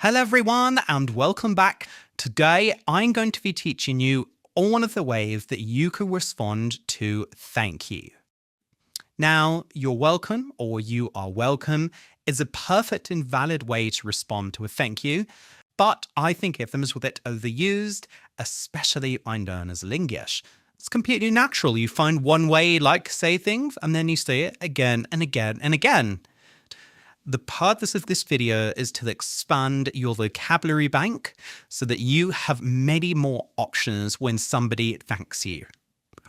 Hello everyone and welcome back. Today I'm going to be teaching you one of the ways that you can respond to thank you. Now, you're welcome or you are welcome is a perfect and valid way to respond to a thank you, but I think if them is a bit overused, especially I learn as English. It's completely natural. You find one way like say things and then you say it again and again and again. The purpose of this video is to expand your vocabulary bank so that you have many more options when somebody thanks you.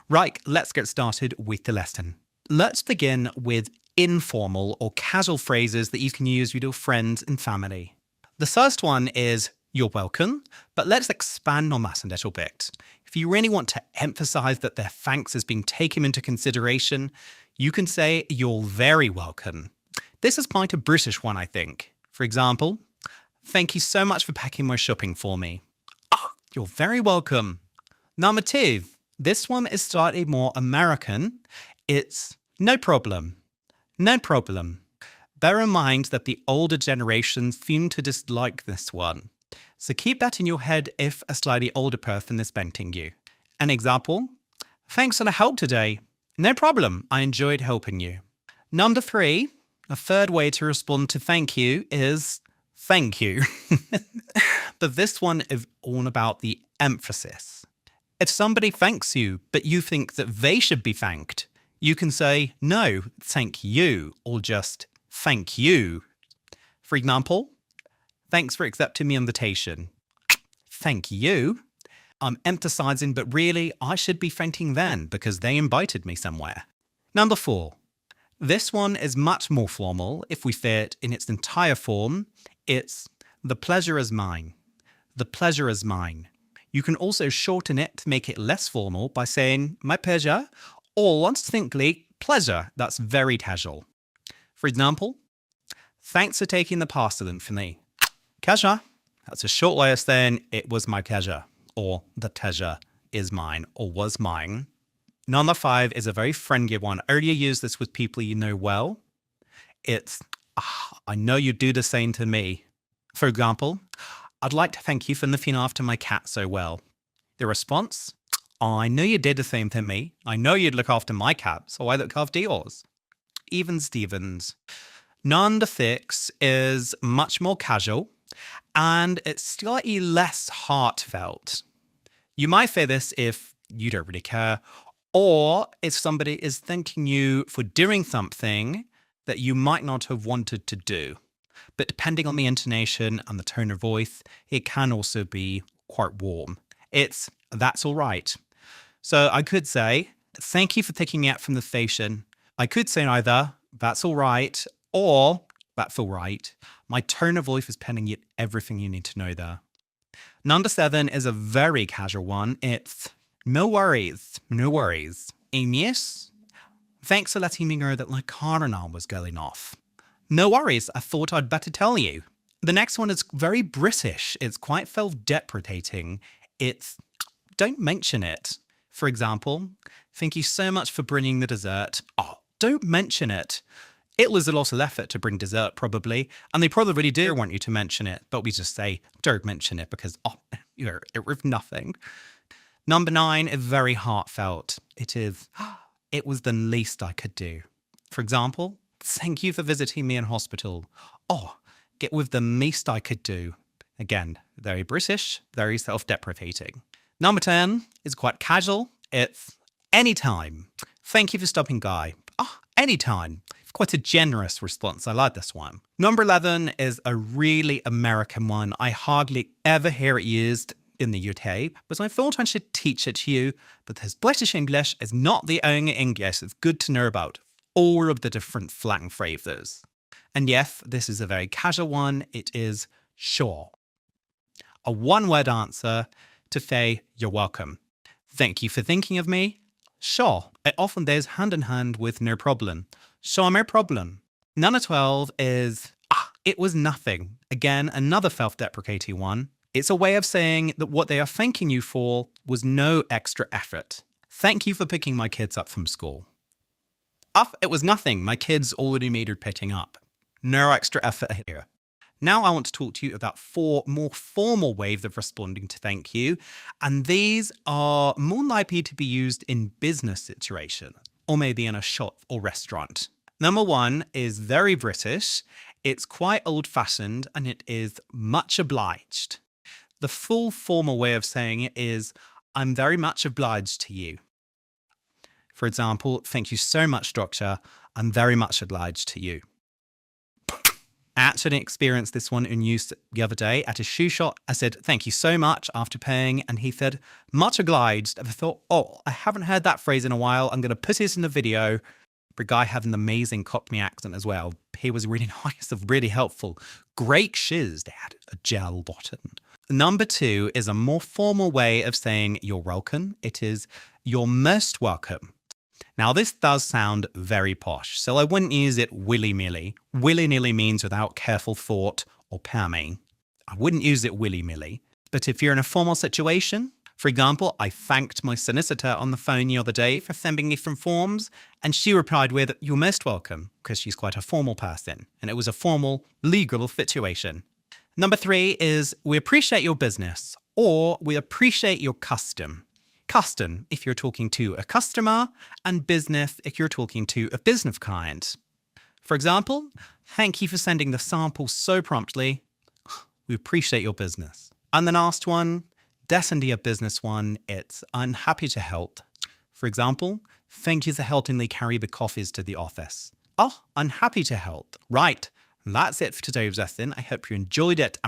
Right, let's get started with the lesson. Let's begin with informal or casual phrases that you can use with your friends and family. The first one is you're welcome, but let's expand on that a little bit. If you really want to emphasize that their thanks is being taken into consideration, you can say you're very welcome. This is quite a British one, I think. For example, thank you so much for packing my shopping for me. Oh, you're very welcome. Number two, this one is slightly more American. It's no problem. No problem. Bear in mind that the older generations seem to dislike this one. So keep that in your head if a slightly older person is thanking you. An example, thanks for the help today. No problem. I enjoyed helping you. Number three, a third way to respond to thank you is thank you. But this one is all about the emphasis. If somebody thanks you, but you think that they should be thanked, you can say, no, thank you, or just thank you. For example, thanks for accepting my invitation. Thank you. I'm emphasizing, but really, I should be thanking them because they invited me somewhere. Number four. This one is much more formal. If we say it in its entire form, it's the pleasure is mine. The pleasure is mine. You can also shorten it to make it less formal by saying my pleasure or distinctly pleasure. That's very casual. For example, thanks for taking the pasta in for me. Pleasure. That's a short way of saying it was my pleasure or the pleasure is mine or was mine. Number five is a very friendly one. Earlier used this with people you know well. It's, I know you do the same to me. For example, I'd like to thank you for looking after my cat so well. The response, I know you did the same to me. I know you'd look after my cat, so I look after yours. Even Stevens. Number six is much more casual and it's slightly less heartfelt. You might say this if you don't really care, or if somebody is thanking you for doing something that you might not have wanted to do. But depending on the intonation and the tone of voice, it can also be quite warm. It's, that's all right. So I could say, thank you for picking me up from the station. I could say either, that's all right, or that's all right. My tone of voice is telling you everything you need to know there. Number seven is a very casual one. It's, no worries, no worries. And yes, thanks for letting me know that my car alarm was going off. No worries, I thought I'd better tell you. The next one is very British. It's quite self-deprecating. It's, don't mention it. For example, thank you so much for bringing the dessert. Oh, don't mention it. It was a lot of effort to bring dessert probably, and they probably really do want you to mention it, but we just say, don't mention it because, it was nothing. Number nine is very heartfelt. It is, it was the least I could do. For example, thank you for visiting me in hospital. Oh, get with the least I could do. Again, very British, very self-deprecating. Number 10 is quite casual. It's anytime. Thank you for stopping by. Oh, anytime. Quite a generous response. I like this one. Number 11 is a really American one. I hardly ever hear it used in the UK, but I thought I should teach it to you because British English is not the only English. It's good to know about all of the different slang phrases. And yes, this is a very casual one. It is sure. A one-word answer to say you're welcome. Thank you for thinking of me. Sure. It often goes hand in hand with no problem. Sure, no problem. Number 12 is, it was nothing. Again, another self-deprecating one. It's a way of saying that what they are thanking you for was no extra effort. Thank you for picking my kids up from school. It was nothing. My kids already made her picking up. No extra effort here. Now I want to talk to you about 4 more formal ways of responding to thank you, and these are more likely to be used in business situations or maybe in a shop or restaurant. Number 1 is very British, it's quite old-fashioned, and it is much obliged. The full formal way of saying it is, I'm very much obliged to you. For example, thank you so much, doctor. I'm very much obliged to you. I actually experienced this one in use the other day at a shoe shop. I said, thank you so much after paying. And he said, much obliged. And I thought, oh, I haven't heard that phrase in a while. I'm going to put it in the video. The guy had an amazing Cockney accent as well. He was really nice and really helpful. Great shoes. They had a gel bottom. Number 2 is a more formal way of saying you're welcome. It is you're most welcome. Now, this does sound very posh, so I wouldn't use it willy-nilly. Willy-nilly means without careful thought or planning. I wouldn't use it willy-nilly. But if you're in a formal situation, for example, I thanked my solicitor on the phone the other day for sending me some forms, and she replied with, you're most welcome, because she's quite a formal person, and it was a formal, legal situation. Number 3 is we appreciate your business, or we appreciate your custom. Custom if you're talking to a customer, and business if you're talking to a business client. For example, thank you for sending the sample so promptly. We appreciate your business. And the last one, definitely a business one, it's I'm happy to help. For example, thank you for helping me carry the coffees to the office. Oh, I'm happy to help. Right, that's it for today's lesson. I hope you enjoyed it.